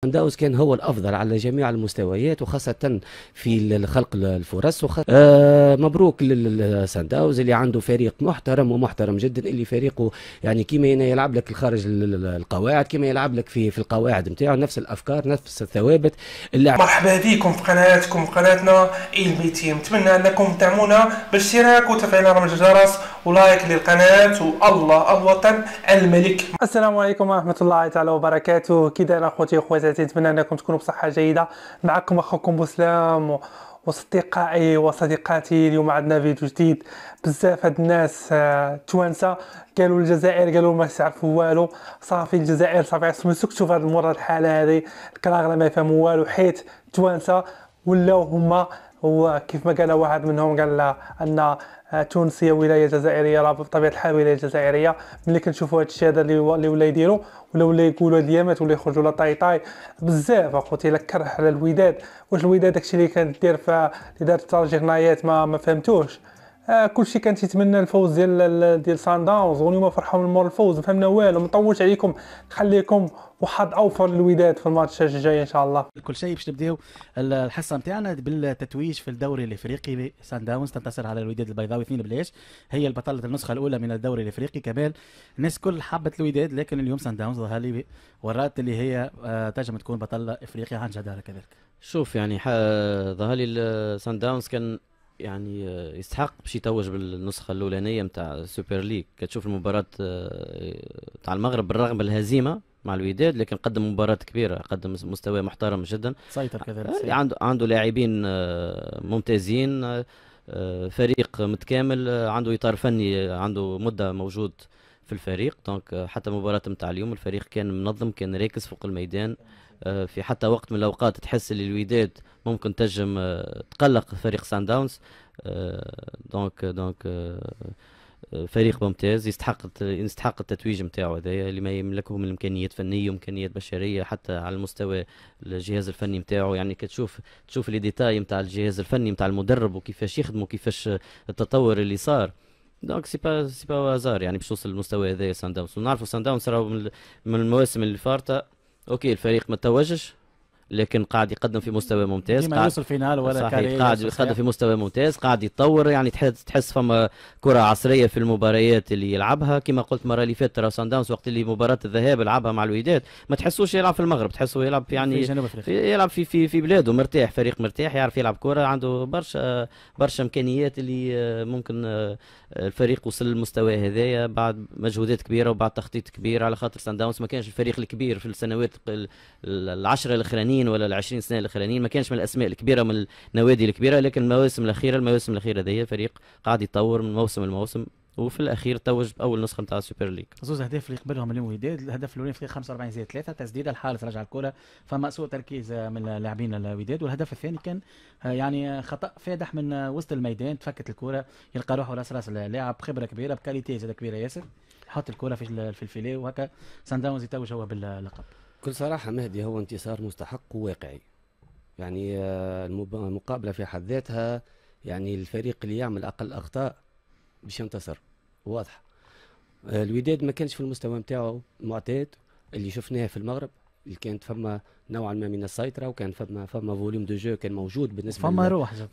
سان داونز كان هو الافضل على جميع المستويات وخاصه في خلق الفرص مبروك للسان داونز اللي عنده فريق محترم ومحترم جدا، اللي فريقه يعني كيما يلعب لك خارج القواعد، كيما يلعب لك في القواعد نتاعو، نفس الافكار نفس الثوابت. مرحبا بكم في قناتكم قناتنا إلمي تيم. نتمنى انكم تدعمونا بالاشتراك وتفعيل رمز الجرس ولايك للقناه، والله الوطن الملك. السلام عليكم ورحمة الله تعالى وبركاته. كي داير اخوتي واخواتاتي؟ نتمنى انكم تكونوا بصحة جيدة. معكم اخوكم بوسلام واصدقائي وصديقاتي. اليوم عندنا فيديو جديد. بزاف هاد الناس توانسة قالوا الجزائر، قالوا ما يعرفوا والو. صافي الجزائر صافي سكتوا في هاد المرة الحالة هذه، الكراغله ما يفهموا والو، حيت توانسة ولاو هما. وكيف ما قال واحد منهم، قال ان تونسيه ولايه جزائريه، راه بطبيعه الحال ولايه جزائريه. ملي كنشوفوا هذا الشيء هذا اللي ولا يديروا ولا يقولوا هاد الايامات ولا يخرجوا لا طاي بزاف اخوتي. لا كره على الوداد. واش الوداد داكشي اللي كانت دير اللي دارت ترجيغنايات ما فهمتوش. كلشي كان تيتمنى الفوز ديال سان داونز، واليوم فرحوا من مور الفوز. ما فهمنا والو. ما نطولش عليكم، نخليكم وحظ اوفر للوداد في الماتش الجاي ان شاء الله. كل شيء باش نبداو الحصه نتاعنا بالتتويج في الدوري الافريقي. سان داونز تنتصر على الوداد البيضاوي 2 بلاش، هي البطله النسخه الاولى من الدوري الافريقي. كمان الناس كل حبت الوداد، لكن اليوم سان داونز ظهر لي ورات اللي هي تنجم تكون بطله افريقيا عن جدارة كذلك. شوف يعني ظهر لي سان داونز كان يعني يستحق باش يتوج بالنسخه الاولانيه نتاع سوبر ليج. كتشوف المباراه تاع المغرب بالرغم من الهزيمه مع الوداد، لكن قدم مباراة كبيرة، قدم مستوى محترم جدا، سيطر كذلك. عنده لاعبين ممتازين، فريق متكامل، عنده إطار فني، عنده مدة موجود في الفريق. دونك حتى مباراة نتاع اليوم الفريق كان منظم، كان راكز فوق الميدان. في حتى وقت من الأوقات تحس اللي الوداد ممكن تنجم تقلق فريق سان داونز. دونك فريق ممتاز يستحق التتويج نتاعو هذايا، اللي ما يملكه من امكانيات فنيه وامكانيات بشريه، حتى على المستوى الجهاز الفني نتاعو. يعني تشوف لي ديتاي نتاع الجهاز الفني نتاع المدرب وكيفاش يخدموا، كيفاش التطور اللي صار. دونك سي با هازار يعني باش توصل للمستوى هذايا سان داونز. ونعرفوا سان داونز راهو من المواسم اللي فارطه. اوكي الفريق ما توجش، لكن قاعد يقدم في مستوى ممتاز، قاعد يوصل فينال ولا صحيح، قاعد يقدم في مستوى ممتاز، قاعد يتطور. يعني تحس فما كرة عصرية في المباريات اللي يلعبها. كما قلت المرة اللي فاتت ترى سان داونز وقت اللي مباراة الذهاب لعبها مع الوداد ما تحسوش يلعب في المغرب، تحسه يلعب يعني يلعب في بلاده، مرتاح، فريق مرتاح، يعرف يلعب كرة، عنده برشا امكانيات اللي ممكن الفريق وصل للمستوى هذايا بعد مجهودات كبيرة وبعد تخطيط كبير. على خاطر سان داونز ما كانش الفريق الكبير في السنوات العشرة الاخرانيين ولا ال20 سنه الاخرانيين، ما كانش من الاسماء الكبيره من النوادي الكبيره، لكن المواسم الاخيره هذه فريق قاعد يتطور من موسم لموسم، وفي الاخير توج باول نسخه نتاع السوبر ليج. زوز اهداف اللي قبلهم اليوم الوداد. الهدف الاولاني في 45 زائد 3 تسديده، الحارس رجع الكره، فما سوء تركيز من لاعبين الوداد. والهدف الثاني كان يعني خطا فادح من وسط الميدان، تفكت الكره، يلقى روحه راس اللاعب خبره كبيره بكاليتي زاد كبيره ياسر، يحط الكره في الفيليه، وهكا سان داونز يتوج هو باللقب. بكل صراحه مهدي هو انتصار مستحق وواقعي. يعني المقابله في حد ذاتها، يعني الفريق اللي يعمل اقل اخطاء باش ينتصر واضحه. الوداد ما كانش في المستوى نتاعو المعتاد اللي شفناه في المغرب، اللي كانت فما نوعا ما من السيطره، وكان فما فوليوم دو جو كان موجود بالنسبه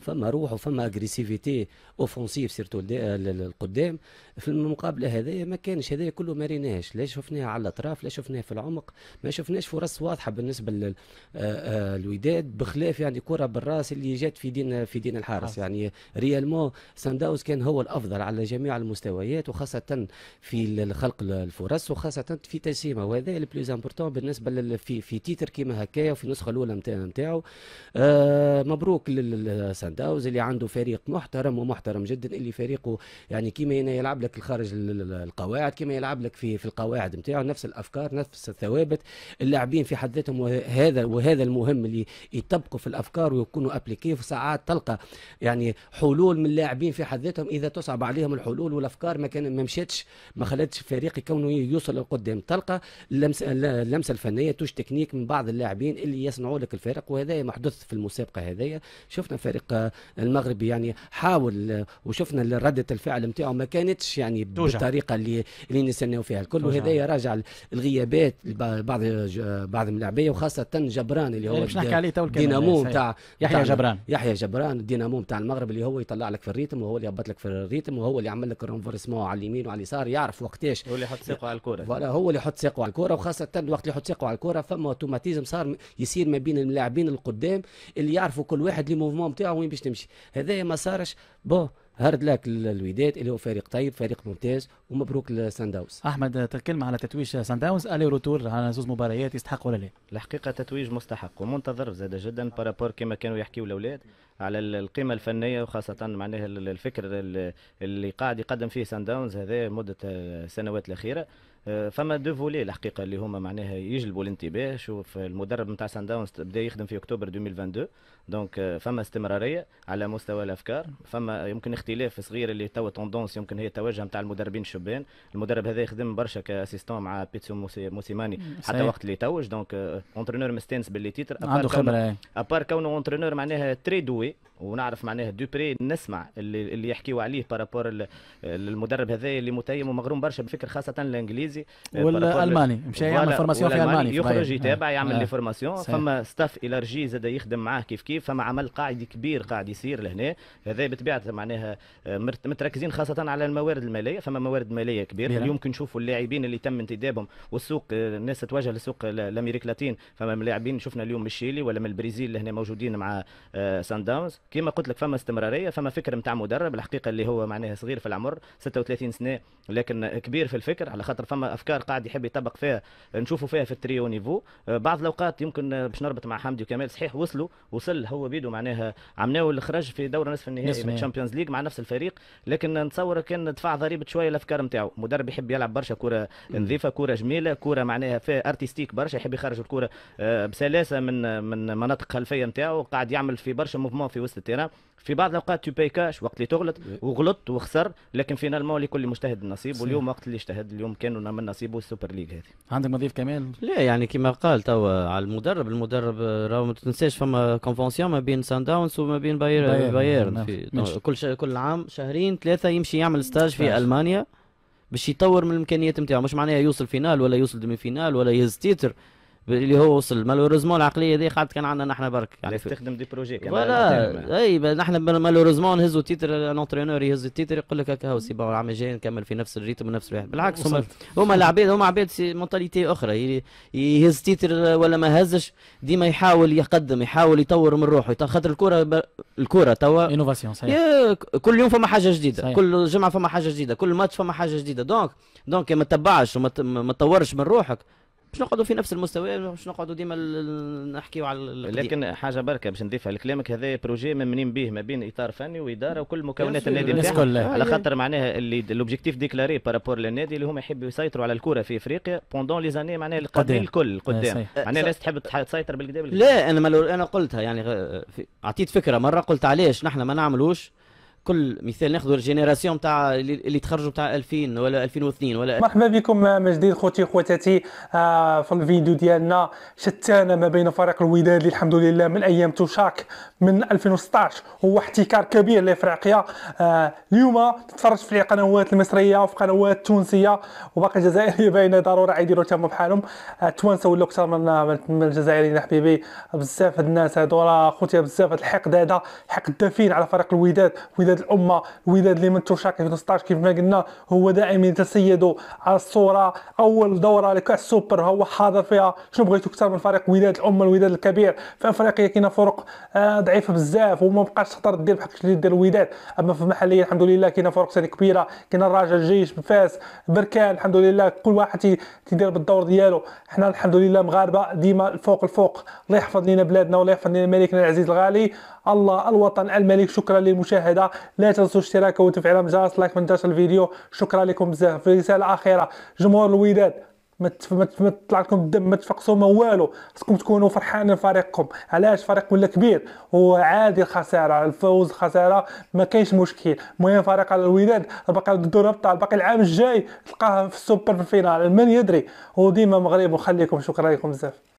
فما روح وفما اغريسيفيتي اوفونسيف سيرتو القدام. في المقابله هذايا ما كانش، هذايا كله ما ريناش، لا شفناه على الاطراف لا شفناه في العمق، ما شفناش فرص واضحه بالنسبه للوداد، بخلاف يعني كره بالراس اللي جات في دين الحارس. يعني ريالمون سان داونز كان هو الافضل على جميع المستويات، وخاصه في خلق الفرص، وخاصه في تسيمه، وهذا البلوز امبورتون بالنسبه في تيتر كيما هكايا وفي النسخه الاولى نتاعو. مبروك للسان داونز اللي عنده فريق محترم جدا، اللي فريقه يعني كيما يلعب لك خارج القواعد، كيما يلعب لك في القواعد نتاعو، نفس الافكار نفس الثوابت. اللاعبين في حد ذاتهم، وهذا المهم اللي يطبقوا في الافكار ويكونوا ابليكيف. ساعات تلقى يعني حلول من اللاعبين في حد ذاتهم، اذا تصعب عليهم الحلول والافكار ما مشاتش، ما خلتش الفريق يكونوا يوصل للقدام. تلقى اللمسه الفنيه تكنيك من بعض اللاعبين اللي يصنعوا لك الفارق، وهذا محدث في المسابقه هذه. شفنا فريق المغربي يعني حاول، وشفنا ردة الفعل نتاعو ما كانتش يعني بالطريقه اللي نستناو فيها الكل، وهذا راجع الغيابات بعض اللاعبيه، وخاصه جبران اللي هو باش نحكي عليه تو الدينامو نتاع يحيى جبران الدينامو نتاع المغرب، اللي هو يطلع لك في الريتم، وهو اللي يهبط لك في الريتم، وهو اللي يعمل لك الرونفورسمون على اليمين وعلى اليسار، يعرف وقتاش هو اللي يحط ثقه على الكره. فوالا هو اللي يحط ثقه على الكره، وخاصه وقت اللي يحط ثقه على الكره فما اوتوماتيزم صار يصير ما بين اللاعبين القدام اللي يعرفوا كل واحد لي موفمون نتاعو وين باش تمشي. هذايا ما صارش. هارد لك الوداد اللي هو فريق طيب، فريق ممتاز، ومبروك لسان داونز. احمد كلمه على تتويج سان داونز، الي روتور على زوج مباريات، يستحق ولا لا؟ الحقيقه تتويج مستحق ومنتظر زاد جدا بارابور كما كانوا يحكيوا الاولاد على القيمه الفنيه، وخاصه معناها الفكر اللي قاعد يقدم فيه سان داونز هذا مده السنوات الاخيره. فما دو فولي الحقيقه اللي هما معناها يجلبوا الانتباه. شوف المدرب نتاع سان داونز بدا يخدم في اكتوبر 2022، دونك فما استمراريه على مستوى الافكار، فما يمكن اختلاف صغير اللي توا توندونس يمكن هي التوجه نتاع المدربين الشبان. المدرب هذا يخدم برشا كاسيستون مع بيتسو موسيماني حتى وقت اللي يتوج، دونك اونترينور مستانس باللي تيتر عنده خبره، ابار كونه اونترينور معناها تري دوي، ونعرف معناها دوبري نسمع اللي يحكيوا عليه بارابور المدرب هذا اللي متيم ومغروم برشا بفكر خاصه الانجليزي والالماني، مشى يعمل فورماسيون في المانيا، يخرج يتابع يعمل لي فورماسيون. فما ستاف الارجي زاد يخدم معاه كيف فما عمل قاعدي كبير قاعد يصير لهنا. هذا بطبيعه معناها متركزين خاصه على الموارد الماليه، فما موارد ماليه كبيره. اليوم كي نشوفوا اللاعبين اللي تم انتدابهم والسوق، الناس توجه لسوق الامريكا اللاتين، فما لاعبين شفنا اليوم من الشيلي ولا من البرازيل اللي هنا موجودين مع سان داونز. كما قلت لك فما استمراريه، فما فكر نتاع مدرب الحقيقه اللي هو معناها صغير في العمر 36 سنه، لكن كبير في الفكر، على خاطر فما افكار قاعد يحب يطبق فيها نشوفوا فيها في التريو نيفو. بعض الاوقات يمكن باش نربط مع حمدي وكمال، صحيح وصل هو بيدو معناها عمناو الخرج في دور نصف النهائي من الشامبيونز ليج مع نفس الفريق، لكن نتصور كان دفع ضريبه شويه الافكار نتاعو. مدرب يحب يلعب برشا كره نظيفه، كره جميله، كره معناها فيها ارتستيك برشا، يحب يخرج الكره بسلاسه من مناطق خلفيه نتاعو، قاعد يعمل في برشا موفمون في وسط التيران. في بعض الاوقات تو باي كاش وقت اللي تغلط، وغلط وخسر، لكن فينالمون لكل مجتهد النصيب، واليوم وقت اللي اجتهد اليوم كانوا من نصيبه السوبر ليج هذه. عندك مضيف كمال؟ لا يعني كما قال توا على المدرب راهو ما تنساش فما كونفونسيون ما بين سان داونز وما بين بايرن في كل عام شهرين ثلاثه يمشي يعمل ستاج في المانيا باش يطور من الامكانيات نتاعو، مش معناها يوصل فينال ولا يوصل ديمي فينال ولا يهز تيتر اللي هو وصل. مالوريزمون العقليه دي قعدت كان عندنا نحن برك يعني تخدم دي بروجي كمان ولا اي نحن مالوريزمون نهزوا تيتر، الانترينور يهز التيتر يقول لك هكا هو سي بون العام الجاي نكمل في نفس الريتم ونفس الواحد. بالعكس هما العباد، هما عباد مونتاليتي اخرى، يهز تيتر ولا ما هزش ديما يحاول يقدم، يحاول يطور من روحه، خاطر الكره توا انوفاسيون صحيح. كل يوم فما حاجه جديده صحيح. كل جمعه فما حاجه جديده، كل ماتش فما حاجه جديده. دونك ما تتبعش وما تطورش من روحك باش نقعدوا في نفس المستوى، باش نقعدوا ديما نحكيوا على لكن حاجه بركه باش نضيفها لكلامك، هذا بروجي ممنين به ما بين اطار فني واداره وكل مكونات النادي نتاعها، على خاطر معناها اللي لوبجيكتيف ديكلاري بارابور للنادي اللي هما يحبوا يسيطروا على الكره في افريقيا بوندون لي زاني معناها القادمين الكل قدام، معناها الناس تحب تسيطر بالقدام. لا انا قلتها يعني اعطيت فكره مره، قلت علاش نحن ما نعملوش كل مثال ناخذوا الجينيراسيون تاع اللي تخرجوا تاع 2000 ولا 2002 ولا. مرحبا بكم من جديد خوتي خواتاتي في الفيديو ديالنا شتانه ما بين فريق الوداد اللي الحمد لله من ايام توشاك من 2016 هو احتكار كبير لافريقيا. اليوم تتفرج في القنوات المصريه وفي قنوات التونسيه وباقي الجزائريه باينه ضروري يديروا تما بحالهم. التوانسه ولاو اكثر من الجزائريين حبيبي، بزاف هاد الناس هذولا خوتي، بزاف هاد الحقد، هذا حقد دفين على فريق الوداد الامه. الوداد اللي من توشاك 2016 كيف ما قلنا هو دائما يتسيد على الصوره، اول دوره لكاس السوبر هو حاضر فيها. شنو بغيتو اكثر من فريق وداد الامه، الوداد الكبير في افريقيا؟ كاينه فرق ضعيفه بزاف وما بقاش تقدر دير بحال اللي دير الوداد. اما في المحليه الحمد لله كاينه فرق ثاني كبيره، كاين الرجاء، الجيش، فاس، بركان، الحمد لله كل واحد تيدير بالدور ديالو. حنا الحمد لله مغاربه ديما الفوق. الله يحفظ لنا بلادنا والله يحفظ لنا ملكنا العزيز الغالي الله الوطن الملك. شكرا للمشاهده، لا تنسوا الاشتراك وتفعيل الجرس، لايك من داش الفيديو. شكرا لكم بزاف. في رساله اخيره جمهور الوداد، ما تطلع لكم الدم، ما تفقسوا ما والو، خصكم تكونوا فرحانين فريقكم. علاش؟ فريق ولا كبير وعادي الخساره، الفوز خساره ما كاينش مشكل. المهم فريق على الوداد باقي دور ابطال، باقي العام الجاي تلقاه في السوبر في الفينال، من يدري. وديما مغرب وخليكم. شكرا لكم بزاف.